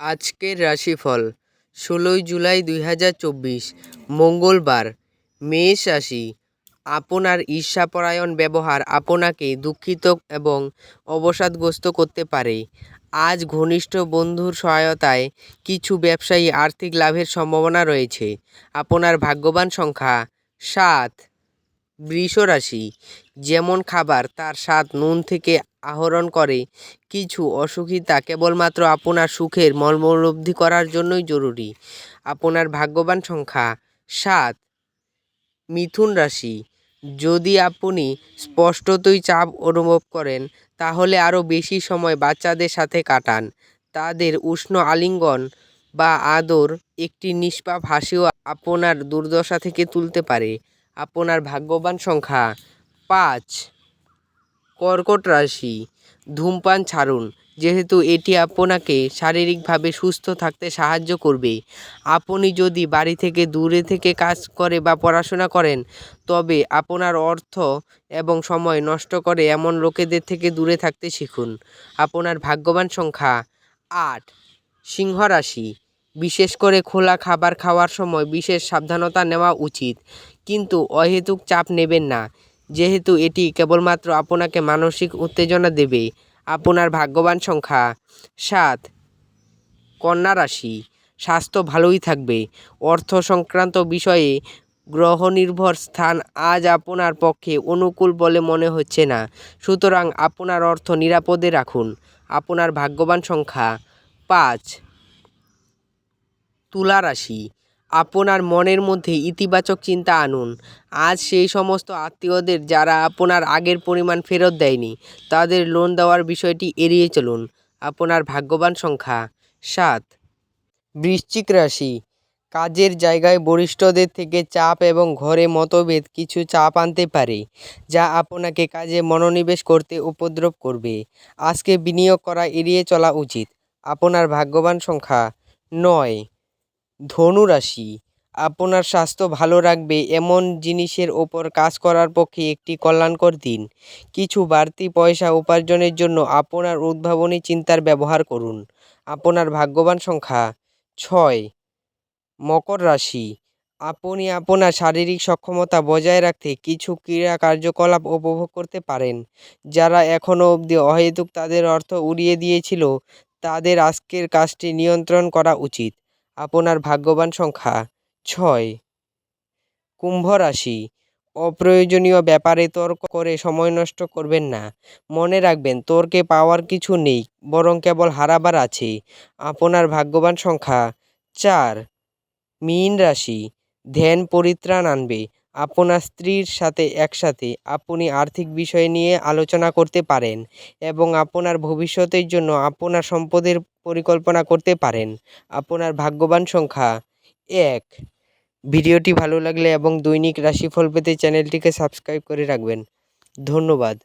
আজকের রাশিফল ১৬ জুলাই ২০২৪ মঙ্গলবার। মেষ রাশি। আপনার ঈর্ষাপরায়ণ ব্যবহার আপনাকে দুঃখিত এবং অবসাদগ্রস্ত করতে পারে। আজ ঘনিষ্ঠ বন্ধুর সহায়তায় কিছু ব্যবসায়ী আর্থিক লাভের সম্ভাবনা রয়েছে। আপনার ভাগ্যবান সংখ্যা ৭। বৃষ রাশি। যেমন খাবার তার স্বাদ নুন থেকে আহরণ করে, কিছু অসুখিতা কেবলমাত্র আপনার সুখের মর্মোপলব্ধি করার জন্যই জরুরি। আপনার ভাগ্যবান সংখ্যা ৭। মিথুন রাশি। যদি আপনি স্পষ্টতই চাপ অনুভব করেন, তাহলে আরও বেশি সময় বাচ্চাদের সাথে কাটান। তাদের উষ্ণ আলিঙ্গন বা আদর, একটি নিষ্পাপ হাসিও আপনার দুর্দশা থেকে তুলতে পারে। আপনার ভাগ্যবান সংখ্যা ৫। কর্কট রাশি। ধূমপান ছাড়ুন, যেহেতু এটি আপনাকে শারীরিকভাবে সুস্থ থাকতে সাহায্য করবে। আপনি যদি বাড়ি থেকে দূরে থেকে কাজ করে বা পড়াশোনা করেন, তবে আপনার অর্থ এবং সময় নষ্ট করে এমন লোকেদের থেকে দূরে থাকতে শিখুন। আপনার ভাগ্যবান সংখ্যা ৮। সিংহ রাশি। বিশেষ করে খোলা খাবার খাওয়ার সময় বিশেষ সাবধানতা নেওয়া উচিত, কিন্তু অহেতুক চাপ নেবেন না, যেহেতু এটি কেবলমাত্র আপনাকে মানসিক উত্তেজনা দেবে। আপনার ভাগ্যবান সংখ্যা ৭। কন্যা রাশি। স্বাস্থ্য ভালোই থাকবে। অর্থ সংক্রান্ত বিষয়ে গ্রহনির্ভর স্থান আজ আপনার পক্ষে অনুকূল বলে মনে হচ্ছে না, সুতরাং আপনার অর্থ নিরাপদে রাখুন। আপনার ভাগ্যবান সংখ্যা ৫। তুলা রাশি। আপনার মনের মধ্যে ইতিবাচক চিন্তা আনুন। আজ সেই সমস্ত আত্মীয়দের যারা আপনার আগের পরিমাণ ফেরত দেয়নি, তাদের লোন দেওয়ার বিষয়টি এড়িয়ে চলুন। আপনার ভাগ্যবান সংখ্যা ৭। বৃশ্চিক রাশি। কাজের জায়গায় বরিষ্ঠদের থেকে চাপ এবং ঘরে মতভেদ কিছু চাপ আনতে পারে, যা আপনাকে কাজে মনোনিবেশ করতে উপদ্রব করবে। আজকে বিনিয়োগ করা এড়িয়ে চলা উচিত। আপনার ভাগ্যবান সংখ্যা ৯। ধনু রাশি। আপনার স্বাস্থ্য ভালো রাখবে এমন জিনিসের ওপর কাজ করার পক্ষে একটি কল্যাণকর দিন। কিছু বাড়তি পয়সা উপার্জনের জন্য আপনার উদ্ভাবনী চিন্তার ব্যবহার করুন। আপনার ভাগ্যবান সংখ্যা ৬। মকর রাশি। আপনি আপনার শারীরিক সক্ষমতা বজায় রাখতে কিছু ক্রীড়া কার্যকলাপ উপভোগ করতে পারেন। যারা এখনও অবধি অহেতুক তাদের অর্থ উড়িয়ে দিয়েছিল, তাদের আজকের কাজটি নিয়ন্ত্রণ করা উচিত। আপনার ভাগ্যবান সংখ্যা ৬। কুম্ভ রাশি। অপ্রয়োজনীয় ব্যাপারে তর্ক করে সময় নষ্ট করবেন না। মনে রাখবেন, তর্কে পাওয়ার কিছু নেই, বরং কেবল হারাবার আছে। আপনার ভাগ্যবান সংখ্যা ৪। মীন রাশি। ধ্যান পরিত্রাণ আনবে। আপনার স্ত্রীর সাথে একসাথে আপনি আর্থিক বিষয় নিয়ে আলোচনা করতে পারেন এবং আপনার ভবিষ্যতের জন্য আপনার সম্পদের পরিকল্পনা করতে পারেন। আপনার ভাগ্যবান সংখ্যা ১। ভিডিওটি ভালো লাগলে এবং দৈনিক রাশিফল পেতে চ্যানেলটিকে সাবস্ক্রাইব করে রাখবেন। ধন্যবাদ।